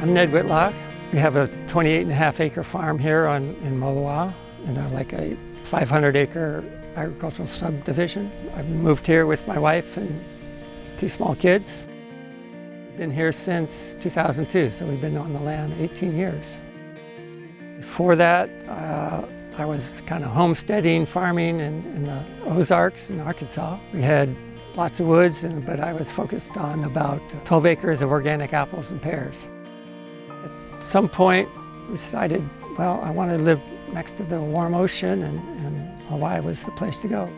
I'm Ned Whitlock. We have a 28.5 acre farm here in Moloa'a, in like a 500 acre agricultural subdivision. I've moved here with my wife and 2 small kids. Been here since 2002, so we've been on the land 18 years. Before that, I was kind of homesteading, farming in the Ozarks in Arkansas. We had lots of woods, but I was focused on about 12 acres of organic apples and pears. At some point, we decided, well, I wanted to live next to the warm ocean, and Hawaii was the place to go.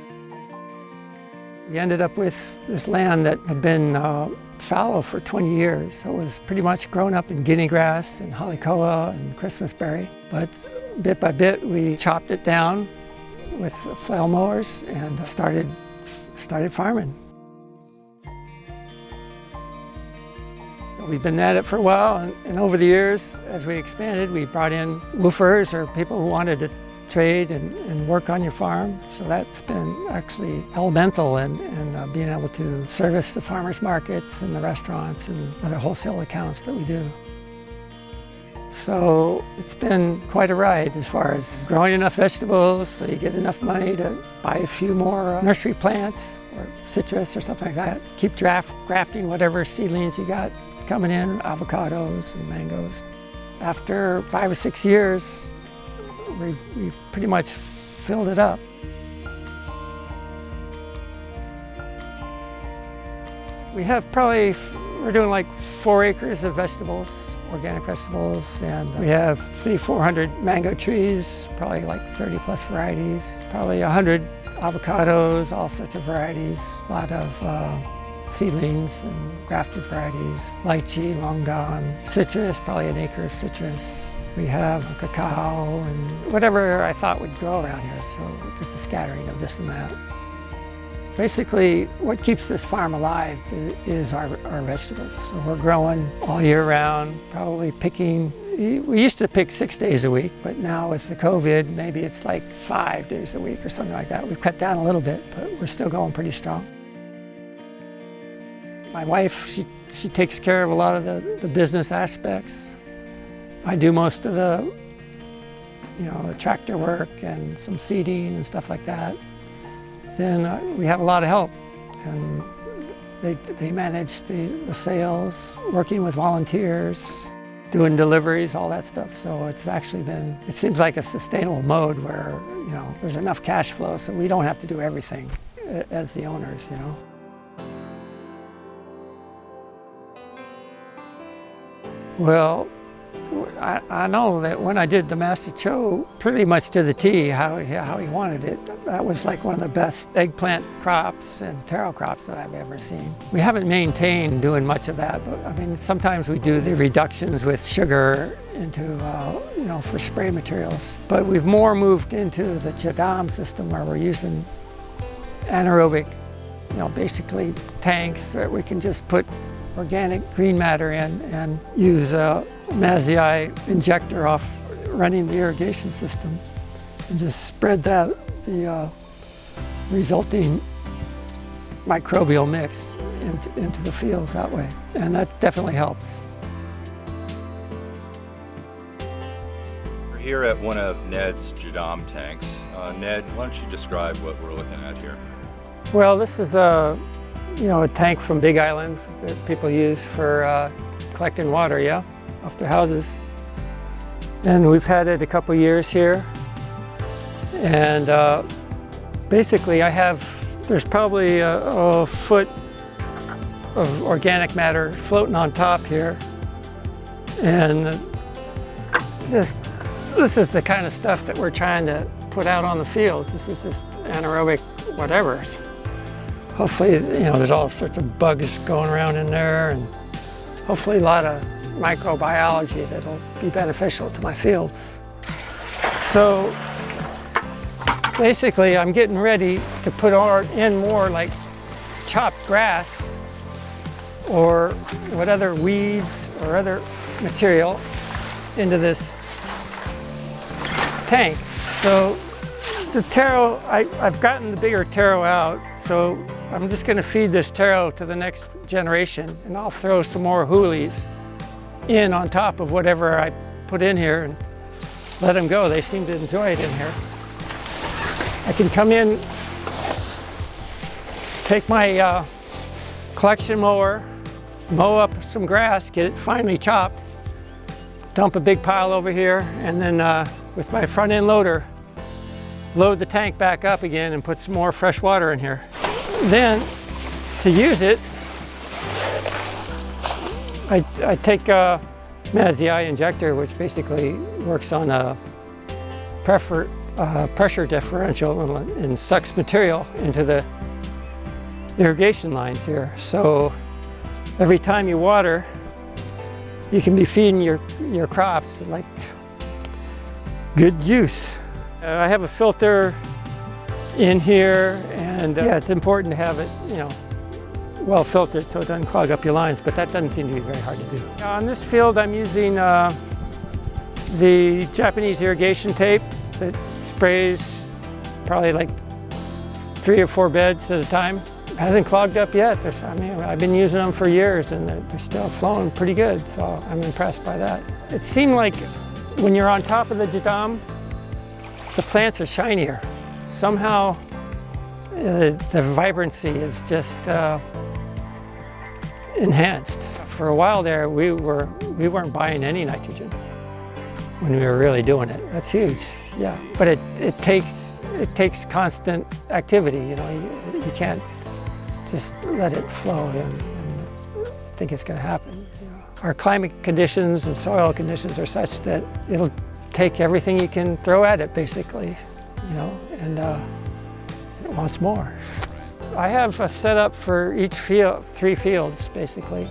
We ended up with this land that had been fallow for 20 years, so it was pretty much grown up in guinea grass and Organica'a and Christmasberry. But bit by bit, we chopped it down with flail mowers and started farming. So we've been at it for a while, and over the years, as we expanded, we brought in woofers or people who wanted to trade and work on your farm. So that's been actually elemental in being able to service the farmers markets and the restaurants and other wholesale accounts that we do. So it's been quite a ride as far as growing enough vegetables so you get enough money to buy a few more nursery plants or citrus or something like that. Keep grafting whatever seedlings you got coming in, avocados and mangoes. After 5 or 6 years, we pretty much filled it up. We're doing like 4 acres of vegetables, organic vegetables, and we have 300-400 mango trees, probably like 30 plus varieties, probably 100 avocados, all sorts of varieties, a lot of seedlings and grafted varieties, lychee, long gone, citrus, probably an acre of citrus. We have cacao and whatever I thought would grow around here, so just a scattering of this and that. Basically, what keeps this farm alive is our vegetables. So we're growing all year round, probably picking. We used to pick 6 days a week, but now with the COVID, maybe it's like 5 days a week or something like that. We've cut down a little bit, but we're still going pretty strong. My wife, she takes care of a lot of the business aspects. I do most of the tractor work and some seeding and stuff like that. Then we have a lot of help, and they manage the sales, working with volunteers, doing deliveries, all that stuff. So it's actually been, it seems like a sustainable mode where there's enough cash flow so we don't have to do everything as the owners, Well, I know that when I did the Master Cho pretty much to the T, how he wanted it, that was like one of the best eggplant crops and taro crops that I've ever seen. We haven't maintained doing much of that, but I mean, sometimes we do the reductions with sugar into, for spray materials. But we've more moved into the Jadam system where we're using anaerobic, basically tanks that we can just put organic green matter in and use a Mazii injector off running the irrigation system and just spread the resulting microbial mix into the fields that way. And that definitely helps. We're here at one of Ned's Jadam tanks. Ned, why don't you describe what we're looking at here? Well, this is a tank from Big Island that people use for collecting water, off their houses. And we've had it a couple years here. And basically there's probably a foot of organic matter floating on top here. And this is the kind of stuff that we're trying to put out on the fields. This is just anaerobic whatever. Hopefully, there's all sorts of bugs going around in there, and hopefully a lot of microbiology that'll be beneficial to my fields. So basically, I'm getting ready to put in more like chopped grass or what other weeds or other material into this tank. So the taro, I've gotten the bigger taro out, so I'm just going to feed this taro to the next generation, and I'll throw some more hoolies in on top of whatever I put in here and let them go. They seem to enjoy it in here. I can come in, take my collection mower, mow up some grass, get it finely chopped, dump a big pile over here, and then with my front end loader, load the tank back up again and put some more fresh water in here. Then, to use it, I take MASDI injector, which basically works on a pressure differential and sucks material into the irrigation lines here. So every time you water, you can be feeding your crops like good juice. I have a filter in here, and yeah, it's important to have it, you know, well filtered so it doesn't clog up your lines, but that doesn't seem to be very hard to do. On this field, I'm using the Japanese irrigation tape that sprays probably like 3 or 4 beds at a time. It hasn't clogged up yet. I mean, I've been using them for years and they're still flowing pretty good, so I'm impressed by that. It seemed like when you're on top of the jadam, the plants are shinier. Somehow the vibrancy is just enhanced. For a while there, we weren't buying any nitrogen when we were really doing it. That's huge, yeah. But it takes constant activity. You know, you can't just let it flow and think it's going to happen. You know. Our climate conditions and soil conditions are such that it'll take everything you can throw at it, basically. You know, and it wants more. I have a setup for each field, 3 fields, basically.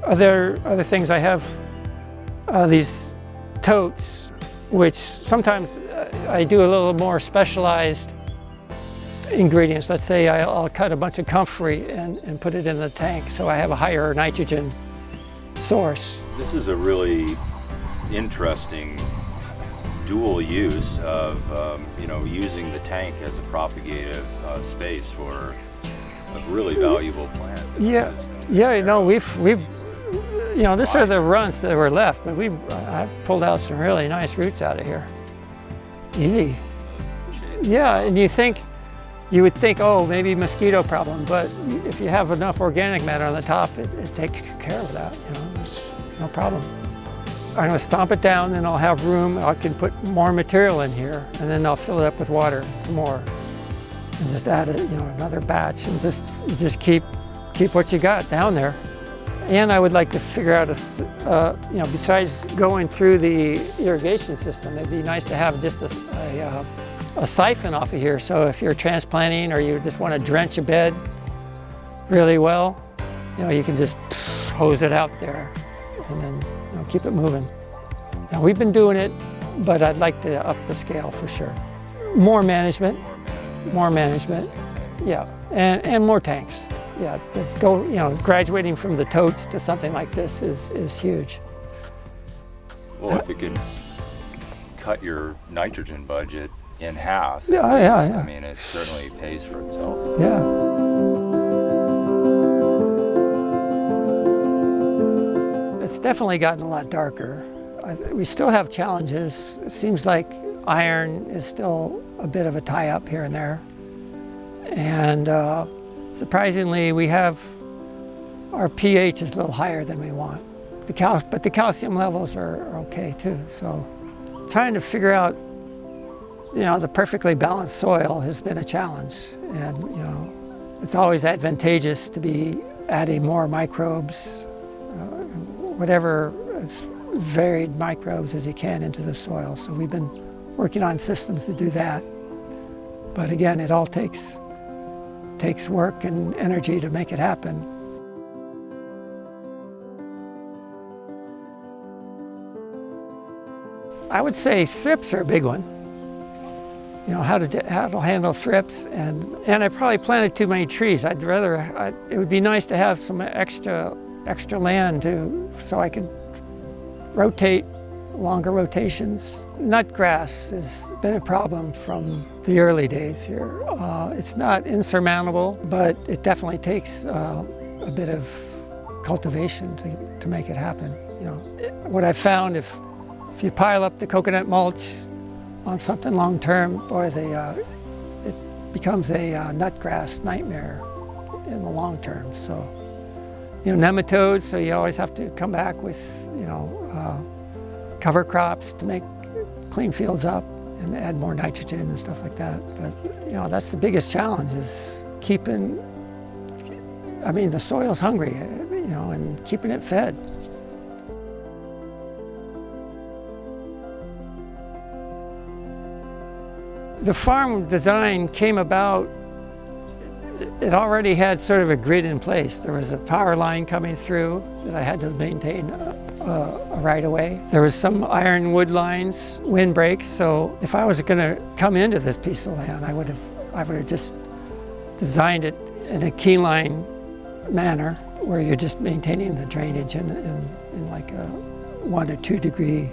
Other things I have these totes, which sometimes I do a little more specialized ingredients. Let's say I'll cut a bunch of comfrey and put it in the tank, so I have a higher nitrogen source. This is a really interesting dual use of you know, using the tank as a propagative space for a really valuable plant. Yeah, yeah. You know, we've you know, these are the runts that were left, but I pulled out some really nice roots out of here. Easy. Yeah, and you would think, oh, maybe mosquito problem, but if you have enough organic matter on the top, it takes care of that. You know, there's no problem. I'm going to stomp it down, and I'll have room. I can put more material in here, and then I'll fill it up with water some more, and just add it, you know, another batch, and just keep what you got down there. And I would like to figure out you know, besides going through the irrigation system, it'd be nice to have just a siphon off of here. So if you're transplanting or you just want to drench a bed really well, you know, you can just hose it out there, and then, you know, keep it moving. Now, we've been doing it, but I'd like to up the scale for sure. More management, yeah, and more tanks. Yeah, let's go, you know, graduating from the totes to something like this is huge. Well, if it could cut your nitrogen budget in half, yeah. I mean, it certainly pays for itself. Yeah. It's definitely gotten a lot darker. We still have challenges. It seems like iron is still a bit of a tie-up here and there. And surprisingly, our pH is a little higher than we want. But the calcium levels are okay too. So trying to figure out, you know, the perfectly balanced soil has been a challenge. And, you know, it's always advantageous to be adding more microbes, whatever varied microbes as you can into the soil. So we've been working on systems to do that. But again, it all takes work and energy to make it happen. I would say thrips are a big one. You know, how to handle thrips, and I probably planted too many trees. It would be nice to have some extra land so I could rotate longer rotations. Nutgrass has been a problem from the early days here. It's not insurmountable, but it definitely takes a bit of cultivation to make it happen. What I've found, if you pile up the coconut mulch on something long term, boy, it becomes a nutgrass nightmare in the long term. So, nematodes, so you always have to come back with, cover crops to make clean fields up and add more nitrogen and stuff like that. But, that's the biggest challenge, is keeping, the soil's hungry, and keeping it fed. The farm design came about, it already had sort of a grid in place. There was a power line coming through that I had to maintain a right of way. There was some ironwood lines, windbreaks, so if I was going to come into this piece of land, I would have just designed it in a key line manner, where you're just maintaining the drainage in like a 1 to 2 degree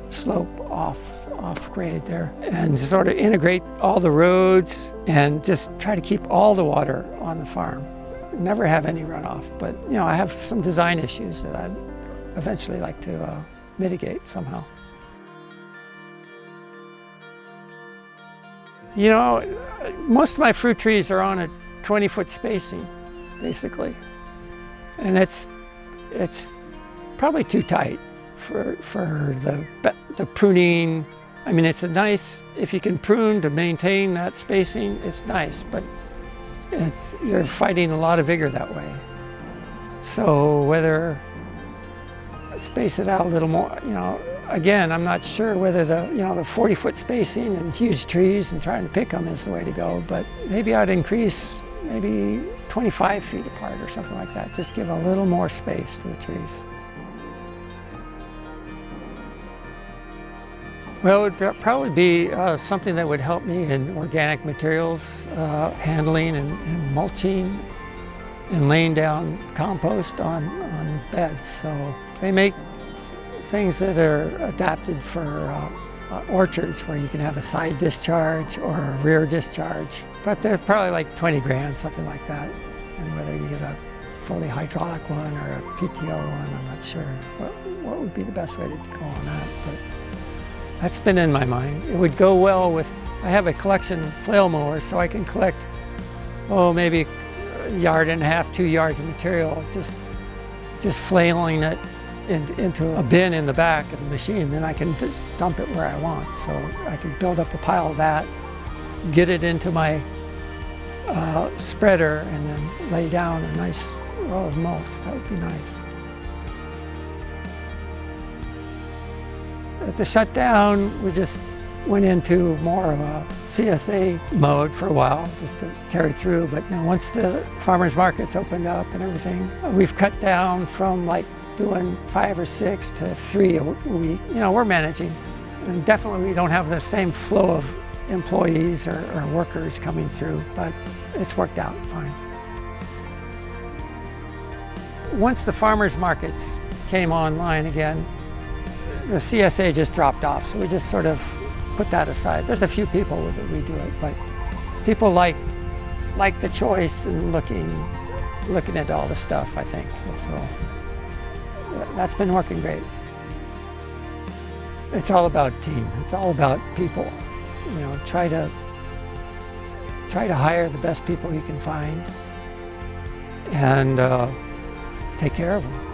slope off grade there, and sort of integrate all the roads and just try to keep all the water on the farm. Never have any runoff, but I have some design issues that I'd eventually like to mitigate somehow. Most of my fruit trees are on a 20-foot spacing, basically, and it's probably too tight for the pruning. It's a nice, if you can prune to maintain that spacing, it's nice, but you're fighting a lot of vigor that way. So whether space it out a little more, again, I'm not sure whether the 40-foot spacing and huge trees and trying to pick them is the way to go, but maybe I'd increase maybe 25 feet apart or something like that. Just give a little more space to the trees. Well, it would probably be something that would help me in organic materials handling and mulching and laying down compost on beds. So they make things that are adapted for orchards, where you can have a side discharge or a rear discharge. But they're probably like 20 grand, something like that. And whether you get a fully hydraulic one or a PTO one, I'm not sure what would be the best way to go on that. But that's been in my mind. It would go well with, I have a collection flail mower, so I can collect, maybe 1.5 yards, 2 yards of material, just flailing it into a bin in the back of the machine. Then I can just dump it where I want. So I can build up a pile of that, get it into my spreader, and then lay down a nice row of mulch. That would be nice. At the shutdown, we just went into more of a CSA mode for a while, just to carry through. But once the farmers markets opened up and everything, we've cut down from like doing 5 or 6 to 3 a week. We're managing. And definitely we don't have the same flow of employees or workers coming through, but it's worked out fine. Once the farmers markets came online again, the CSA just dropped off, so we just sort of put that aside. There's a few people that we do it, but people like the choice and looking at all the stuff, I think. And so that's been working great. It's all about team. It's all about people. Try to hire the best people you can find and take care of them.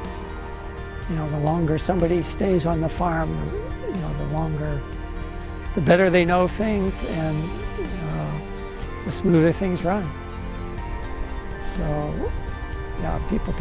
The longer somebody stays on the farm, the better they know things, and the smoother things run. So, yeah, people.